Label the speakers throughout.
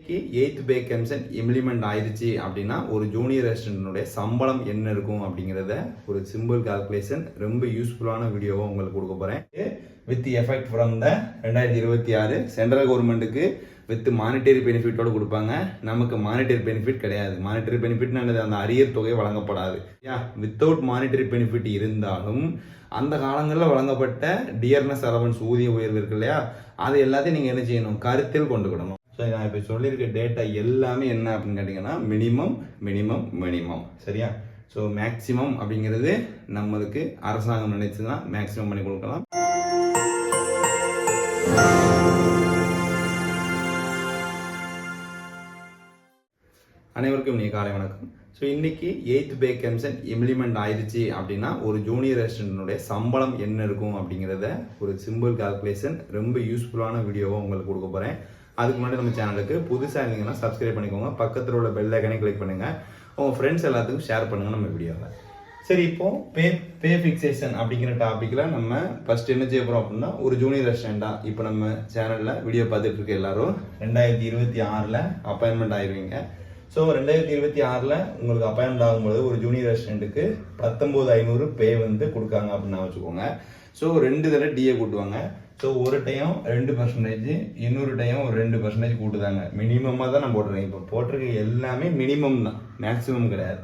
Speaker 1: இன்னைக்கு 8th pay commission implement ஆயிடுச்சு அப்படின்னா ஒரு ஜூனியர் அசிஸ்டன்டோட சம்பளம் என்ன இருக்கும் அப்படிங்கிறத ஒரு சிம்பிள் கால்குலேஷன் ரொம்ப யூஸ்ஃபுல்லான வீடியோவை உங்களுக்கு கொடுக்க போகிறேன். With effect from the 2026 central கவர்மெண்ட்டுக்கு வித் மானிட்டரி பெனிஃபிட்டோடு கொடுப்பாங்க. நமக்கு மானிட்டரி பெனிஃபிட் கிடையாது. மானிட்டரி பெனிஃபிட்னா அந்த அரியர் தொகை வழங்கப்படாது. வித்தவுட் மானிட்டரி பெனிஃபிட் இருந்தாலும் அந்த காலங்களில் வழங்கப்பட்ட டியர்னஸ் அலவன்ஸ் ஊதிய உயர்வு இருக்கு இல்லையா, அது எல்லாத்தையும் நீங்கள் என்ன செய்யணும், கருத்தில் கொண்டுக்கிடணும். ஸோ நான் இப்போ சொல்லியிருக்க டேட்டா எல்லாமே என்ன அப்படின்னு கேட்டிங்கன்னா மினிமம் மினிமம் மினிமம், சரியா? ஸோ மேக்சிமம் அப்படிங்கிறது நம்மளுக்கு அரசாங்கம் நினைச்சுதான் மேக்சிமம் பண்ணி கொடுக்கலாம். அனைவருக்கும் நீ காலை வணக்கம். ஸோ இன்னைக்கு 8th பே கமிஷன் இம்ப்ளிமெண்ட் ஆயிடுச்சு அப்படின்னா ஒரு ஜூனியர் அசிஸ்டன்டோடைய சம்பளம் என்ன இருக்கும் அப்படிங்கிறத ஒரு சிம்பிள் கால்குலேஷன் ரொம்ப யூஸ்ஃபுல்லான வீடியோவை உங்களுக்கு கொடுக்க போகிறேன். அதுக்கு முன்னாடி நம்ம சேனலுக்கு புதுசாக இருந்தீங்கன்னா சப்ஸ்கிரைப் பண்ணிக்கோங்க, பக்கத்தில் உள்ள பெல் ஐக்கனை கிளிக் பண்ணுங்கள், உங்கள் ஃப்ரெண்ட்ஸ் எல்லாத்துக்கும் ஷேர் பண்ணுங்கள் நம்ம வீடியோவில். சரி, இப்போ பே ஃபிக்சேஷன் அப்படிங்கிற டாப்பிக்கில் நம்ம ஃபர்ஸ்ட் என்ன செய்ய போகிறோம் அப்படின்னா ஒரு ஜூனியர் அசிஸ்டண்டாக இப்போ நம்ம சேனலில் வீடியோ பார்த்துட்டு இருக்க எல்லாரும் 2026 அப்பாயின்மெண்ட் ஆயிடுவீங்க. ஸோ 2026 உங்களுக்கு அப்பாயின்மெண்ட் ஆகும்போது ஒரு ஜூனியர் அசிஸ்டண்ட்டுக்கு 19,500 பே வந்து கொடுக்காங்க அப்படின்னு வச்சுக்கோங்க. ஸோ 2 தடவை டிஏ கூட்டுவாங்க. ஸோ ஒரு டைம் 2%, இன்னொரு டைம் ஒரு 2% கூட்டுதாங்க. மினிமமாக தான் நான் போட்டுருக்கேன். இப்போ போட்டிருக்க எல்லாமே மினிமம் தான், மேக்ஸிமம் கிடையாது.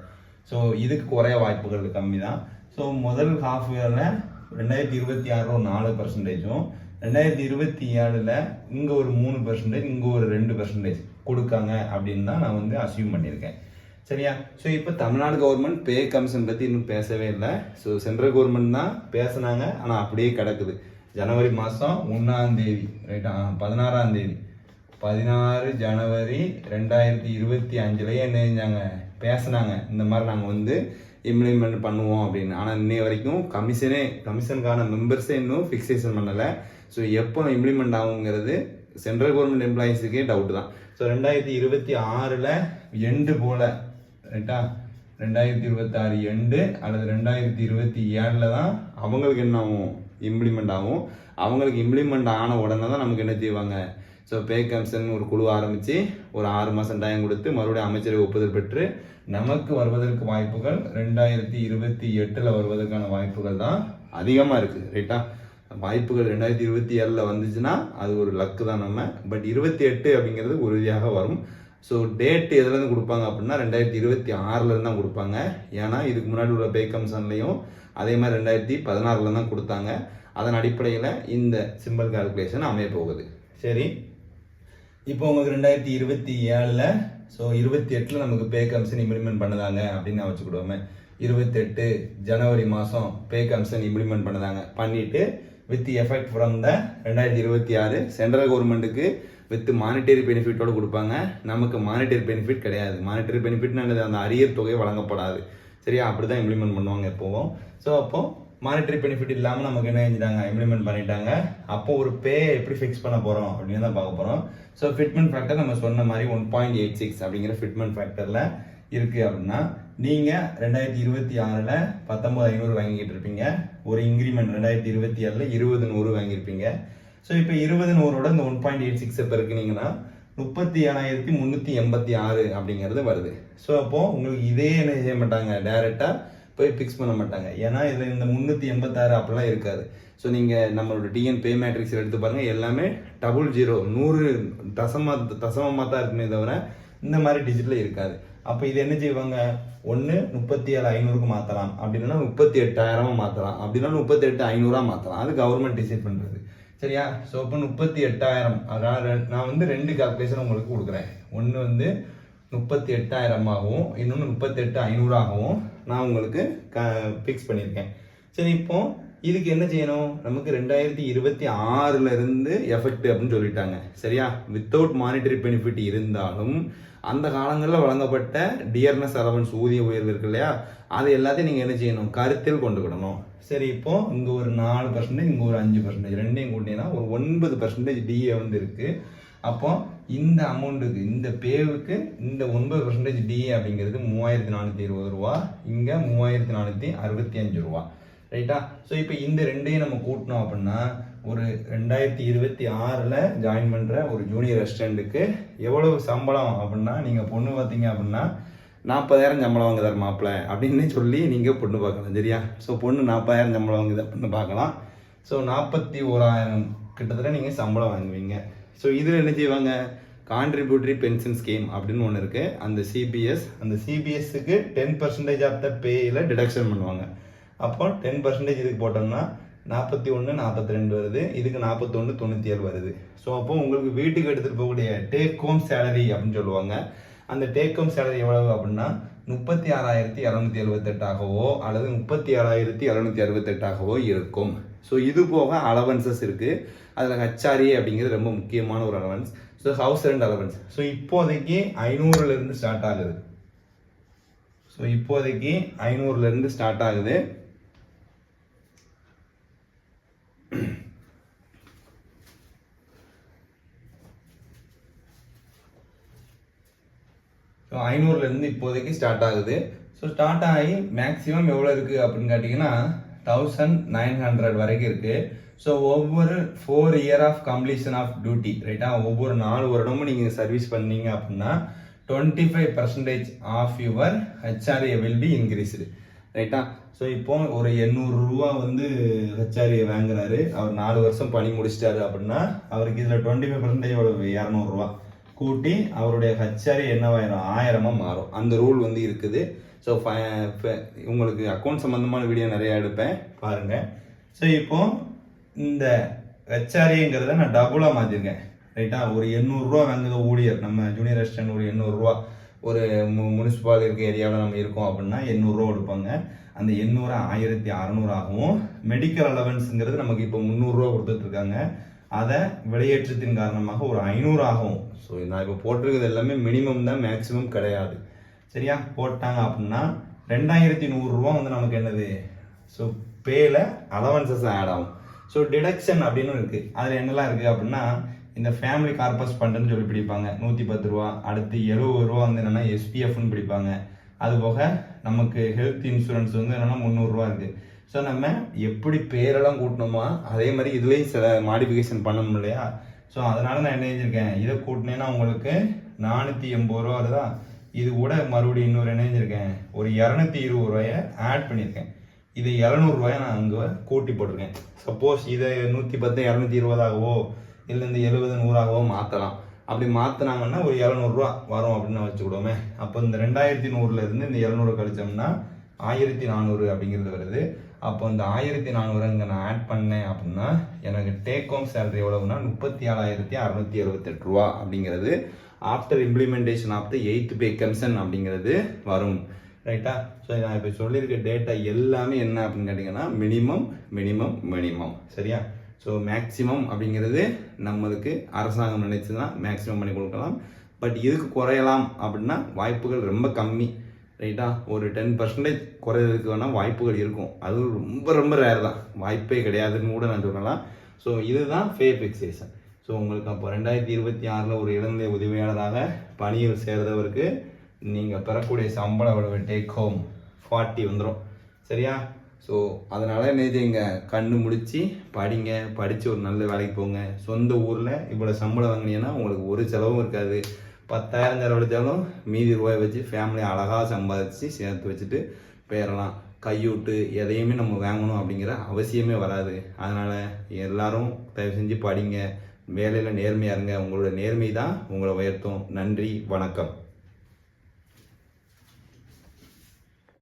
Speaker 1: ஸோ இதுக்கு குறைய வாய்ப்புகள் கம்மி தான். ஸோ முதல் ஹாஃப் இயரில் 2026 ஒரு 4%, 2027 இங்கே ஒரு 3%, இங்கே ஒரு 2% கொடுக்காங்க அப்படின்னு தான் நான் வந்து அசியூம் பண்ணியிருக்கேன், சரியா? ஸோ இப்போ தமிழ்நாடு கவர்மெண்ட் பே கமிஷன் பற்றி இன்னும் பேசவே இல்லை. ஸோ சென்ட்ரல் கவர்மெண்ட் தான் பேசினாங்க, ஆனால் அப்படியே கிடக்குது. ஜனவரி மாதம் 1ஆம் தேதி, ரைட்டா, 16ஆம் தேதி 16 ஜனவரி 2025 என்ன செஞ்சாங்க, பேசினாங்க இந்த மாதிரி நாங்கள் வந்து இம்ப்ளிமெண்ட் பண்ணுவோம் அப்படின்னு. ஆனால் இன்னை வரைக்கும் கமிஷனுக்கான மெம்பர்ஸே இன்னும் ஃபிக்ஸேஷன் பண்ணலை. ஸோ எப்போ இம்ப்ளிமெண்ட் ஆகுங்கிறது சென்ட்ரல் கவர்மெண்ட் எம்ப்ளாயிஸுக்கே டவுட் தான். ஸோ 2026 எண்டு போல், ரைட்டா, 2026 எண்டு அல்லது 2027 தான் அவங்களுக்கு என்ன ஆகும், இம்ப்ளிமெண்ட் ஆகும். அவங்களுக்கு இம்ப்ளிமெண்ட் ஆன உடனே தான் நமக்கு என்ன செய்வாங்க, ஸோ பே கமிஷன் ஒரு குழு ஆரம்பித்து ஒரு 6 மாதம் டைம் கொடுத்து மறுபடியும் அமைச்சரை ஒப்புதல் பெற்று நமக்கு வருவதற்கு வாய்ப்புகள் 2028 வருவதற்கான வாய்ப்புகள் தான் அதிகமாக இருக்குது, ரைட்டா? வாய்ப்புகள் 2027 வந்துச்சுன்னா அது ஒரு லக்கு தான் நம்ம. பட் 28 அப்படிங்கிறது உறுதியாக வரும். ஸோ டேட் எதுலேருந்து கொடுப்பாங்க அப்படின்னா 2026 தான் கொடுப்பாங்க. ஏன்னா இதுக்கு முன்னாடி உள்ள பே கமிஷன்லையும் அதே மாதிரி 2016 தான் கொடுத்தாங்க. அதன் அடிப்படையில் இந்த சிம்பிள் கால்குலேஷன் அமைய போகுது. சரி, இப்போ உங்களுக்கு 2027 ஸோ 28 நமக்கு பே கமிஷன் இம்ப்ளிமெண்ட் பண்ணுதாங்க அப்படின்னு நான் வச்சுக்கிடுவோமே. 28 ஜனவரி மாதம் பே கமிஷன் இம்ப்ளிமெண்ட் பண்ணுதாங்க. பண்ணிட்டு with effect from the 2026 central கவர்மெண்ட்டுக்கு வித் மானிட்டரி பெனிஃபிட்டோடு கொடுப்பாங்க. நமக்கு மானிட்டரி பெனிஃபிட் கிடையாது. மானிட்டரி பெனிஃபிட்னா அந்த அரியர் தொகை வழங்கப்படாது, சரியா? அப்படி தான் இம்ப்ளிமெண்ட் பண்ணுவாங்க எப்போவும். ஸோ அப்போ மானிட்டரி பெனிஃபிட் இல்லாமல் நமக்கு என்ன செஞ்சிட்டாங்க, இம்ப்ளிமெண்ட் பண்ணிட்டாங்க. அப்போ ஒரு பே எப்படி ஃபிக்ஸ் பண்ண போகிறோம் அப்படின்னு தான் பார்க்க போகிறோம். ஸோ ஃபிட்மெண்ட் ஃபேக்டர் நம்ம சொன்ன மாதிரி 1.86 அப்படிங்கிற ஃபிட்மெண்ட் ஃபேக்டரில் இருக்குது அப்படின்னா நீங்கள் 2026 19,500 வாங்கிக்கிட்டு இருப்பீங்க. ஒரு இன்க்ரிமெண்ட் 2027 20,100 வாங்கியிருப்பீங்க. ஸோ இப்போ 20,100 இந்த 1.86 பெருக்குனீங்கன்னா 37,386 அப்படிங்கிறது வருது. ஸோ அப்போது உங்களுக்கு இதே என்ன செய்ய மாட்டாங்க, டைரெக்டாக போய் ஃபிக்ஸ் பண்ண மாட்டாங்க. ஏன்னா இதில் இந்த 386 அப்படிலாம் இருக்காது. ஸோ நீங்கள் நம்மளோட டிஎன் பே மேட்ரிக்ஸ் எடுத்து பாருங்கள், எல்லாமே 00 100 தசமமாக தான் இருக்குமே தவிர இந்த மாதிரி டிஜிட்டில் இருக்காது. அப்போ இது என்ன செய்வாங்க, ஒன்று 37,500க்கு மாற்றலாம், அப்படின்னா 38,000 மாற்றலாம், அப்படின்னா 38,500 மாற்றலாம். அது கவர்மெண்ட் டிசைட் பண்ணுறது, சரியா? ஸோ இப்போ 38,000, அதனால் நான் வந்து 2 கால்குலேஷன் உங்களுக்கு கொடுக்குறேன். ஒன்று வந்து 38,000ஆகவும் இன்னொன்று 38,500ஆகவும் நான் உங்களுக்கு ஃபிக்ஸ் பண்ணியிருக்கேன். சரி, இப்போ இதுக்கு என்ன செய்யணும், நமக்கு 2026 எஃபெக்ட் அப்படின்னு சொல்லிட்டாங்க, சரியா? வித்தவுட் மானிட்டரி பெனிஃபிட் இருந்தாலும் அந்த காலங்களில் வழங்கப்பட்ட டியர்னஸ் அலவன்ஸ் ஊதிய உயர்வு இருக்கு இல்லையா, அது எல்லாத்தையும் நீங்கள் என்ன செய்யணும், கருத்தில் கொண்டுக்கிடணும். சரி, இப்போ இங்கே ஒரு 4%, இங்கே ஒரு 5%, ரெண்டையும் கூட்டினா ஒரு 9% டிஏ வந்து இருக்குது. அப்போ இந்த அமௌண்ட்டுக்கு, இந்த பேவுக்கு இந்த 9% டிஏ அப்படிங்கிறது 3,420 ரூபா, இங்கே 3,465 ரூபா, ரைட்டா? ஸோ இப்போ இந்த ரெண்டையும் நம்ம கூட்டினோம் அப்படின்னா ஒரு 2026 ஜாயின் பண்ணுற ஒரு ஜூனியர் ரெஸ்டாரண்ட்டுக்கு எவ்வளவு சம்பளம் அப்படின்னா, நீங்கள் பொண்ணு பார்த்தீங்க அப்படின்னா 40,000 சம்பளம் வாங்குதார் மாப்பிள்ளை அப்படின்னு சொல்லி நீங்கள் பொண்ணு பார்க்கலாம். சரியா? ஸோ பொண்ணு 40,000 சம்பளம் வாங்குது அப்படின்னு பார்க்கலாம். ஸோ 41,000 கிட்டத்தட்ட நீங்கள் சம்பளம் வாங்குவீங்க. ஸோ இதில் என்ன செய்வாங்க, கான்ட்ரிபியூட்டரி பென்ஷன் ஸ்கீம் அப்படின்னு ஒன்று இருக்குது. அந்த சிபிஎஸ்க்கு 10% ஆஃப் த பேயில் டிடக்ஷன் பண்ணுவாங்க. அப்போ 10% இதுக்கு போட்டோம்னா 41, 42 வருது. இதுக்கு 41, 97 வருது. ஸோ அப்போ உங்களுக்கு வீட்டுக்கு எடுத்துகிட்டு போகக்கூடிய டேக் ஹோம் சேலரி அப்படின்னு சொல்லுவாங்க. அந்த டேக் ஹோம் சேலரி எவ்வளவு அப்படின்னா 36,278 அல்லது 37,768 இருக்கும். ஸோ இது போக அலவன்சஸ் இருக்குது. அதில் ஹச்ஆர்ஏ அப்படிங்கிறது ரொம்ப முக்கியமான ஒரு allowance. So how's rent allowance. So இப்போதைக்கு 500லேருந்து ஸ்டார்ட் ஆகுது. ஸோ இப்போதைக்கு 500லேருந்து ஸ்டார்ட் ஆகுது. ஸோ 500லேருந்து இப்போதைக்கு ஸ்டார்ட் ஆகுது. ஸோ ஸ்டார்ட் ஆகி மேக்ஸிமம் எவ்வளோ இருக்குது அப்படின்னு கேட்டிங்கன்னா 1900 வரைக்கும் இருக்குது. ஸோ ஒவ்வொரு 4 year of completion of duty, ரைட்டா, ஒவ்வொரு 4 வருடமும் நீங்கள் சர்வீஸ் பண்ணீங்க அப்படின்னா 25% of your HRA will be increased, ரைட்டா. ஸோ இப்போ ஒரு 800 ரூபா வந்து ஹெச்ஆர்ஏ வாங்குறாரு, அவர் 4 வருஷம் பணி முடிச்சிட்டாரு அப்படின்னா அவருக்கு இதில் 25% எவ்வளவு, 200 ரூபா கூட்டி அவருடைய ஹெச்ஆர்ஏ என்னவாயிரும், 1000 மாறும். அந்த ரூல் வந்து இருக்குது. ஸோ உங்களுக்கு அக்கௌண்ட் சம்மந்தமான வீடியோ நிறையா எடுப்பேன், பாருங்கள். ஸோ இப்போ இந்த ஹெச்ஆர்ஏங்கிறத நான் டபுளாக மாற்றிருக்கேன், ரைட்டா. ஒரு 800 ரூபா வாங்குற ஊழியர், நம்ம ஜூனியர் ரெஸ்டாரண்ட் ஒரு 800 ரூபா, ஒரு முனிசிபால் இருக்க ஏரியாவில் நம்ம இருக்கோம் அப்படின்னா 800 ரூபா கொடுப்பாங்க. அந்த 800 1600 ஆகும். மெடிக்கல் அலவன்ஸுங்கிறது நமக்கு இப்போ 300 ரூபா கொடுத்துட்ருக்காங்க. அதை விலையேற்றத்தின் காரணமாக ஒரு 500 ஆகும். ஸோ நான் இப்போ போட்டிருக்கிறது எல்லாமே மினிமம் தான், மேக்ஸிமம் கிடையாது. சரியா? போட்டாங்க அப்படின்னா 2100 ரூபா வந்து நமக்கு என்னது, ஸோ பேல அலவன்சஸ் ஆட் ஆகும். ஸோ டிடக்ஷன் அப்படின்னு இருக்குது. அதில் என்னெல்லாம் இருக்குது அப்படின்னா, இந்த ஃபேமிலி கார்பஸ் ஃபண்டுன்னு சொல்லி பிடிப்பாங்க 110 ரூபா. அடுத்து 70 ரூபா வந்து என்னென்னா எஸ்பிஎஃப்னு பிடிப்பாங்க. அதுபோக நமக்கு ஹெல்த் இன்சூரன்ஸ் வந்து என்னென்னா 300 ரூபா இருக்குது. ஸோ நம்ம எப்படி பேரெல்லாம் கூட்டணுமா அதே மாதிரி இதுலேயும் சில மாடிஃபிகேஷன் பண்ணணும் இல்லையா. ஸோ அதனால் நான் என்ன செஞ்சுருக்கேன், இதை கூட்டினேன்னா உங்களுக்கு 480 ரூபா வருதா. இது கூட மறுபடியும் இன்னொரு என்ன செஞ்சுருக்கேன், ஒரு 220 ரூபாயை ஆட் பண்ணியிருக்கேன். இது 700 ரூபாயை நான் அங்கே கூட்டி போட்டிருக்கேன். சப்போஸ் இதை 110 220 இல்லை இந்த 70 100 மாற்றலாம். அப்படி மாற்றினாங்கன்னா ஒரு 700 ரூபா வரும் அப்படின்னு வச்சுக்கிடுவோமே. அப்போ இந்த 2100லேருந்து இந்த 700 கழிச்சோம்னா 1400 அப்படிங்கிறது வருது. அப்போ இந்த 1400 இங்கே நான் ஆட் பண்ணேன் அப்படின்னா எனக்கு டேக் ஹோம் சேலரி எவ்வளவுனா 37,678 ரூபா அப்படிங்கிறது after implementation of the 8th pay commission அப்படிங்கிறது வரும், ரைட்டா. ஸோ நான் இப்போ சொல்லியிருக்க டேட்டா எல்லாமே என்ன அப்படின்னு கேட்டிங்கன்னா மினிமம் மினிமம் மினிமம், சரியா. ஸோ மேக்ஸிமம் அப்படிங்கிறது நம்மளுக்கு அரசாங்கம் நினைச்சு தான் மேக்ஸிமம் பண்ணி கொடுக்கலாம். பட் இதுக்கு குறையலாம் அப்படின்னா வாய்ப்புகள் ரொம்ப கம்மி, ரைட்டா. ஒரு 10% குறையிறதுக்கு வேணால் வாய்ப்புகள் இருக்கும். அது ரொம்ப ரொம்ப ரேர் தான், வாய்ப்பே கிடையாதுன்னு கூட நான் சொல்லலாம். ஸோ இதுதான் பே ஃபிக்சேஷன். ஸோ உங்களுக்கு அப்போ 2026 ஒரு இளநிலை உதவியாளராக பணியில் சேர்ந்தவருக்கு நீங்கள் பெறக்கூடிய சம்பளம் டேக் ஹோம் 40 வந்துடும், சரியா. ஸோ அதனால் என்ன செய்யுங்க, கண்ணு முடித்து படிங்க, படித்து ஒரு நல்ல வேலைக்கு போங்க. சொந்த ஊரில் இவ்வளோ சம்பளம் வாங்கினீங்கன்னா உங்களுக்கு ஒரு செலவும் இருக்காது. 10,000 செலவழித்தாலும் மீதி ரூபாய் வச்சு ஃபேமிலி அழகாக சம்பாதிச்சு சேர்த்து வச்சுட்டு போயிடலாம். கையூட்டு எதையுமே நம்ம வாங்கணும் அப்படிங்கிற அவசியமே வராது. அதனால் எல்லாரும் தயவு செஞ்சு படிங்க, வேலையில் நேர்மையாக இருங்க. உங்களோட நேர்மை தான் உங்களை உயர்த்தும். நன்றி, வணக்கம்.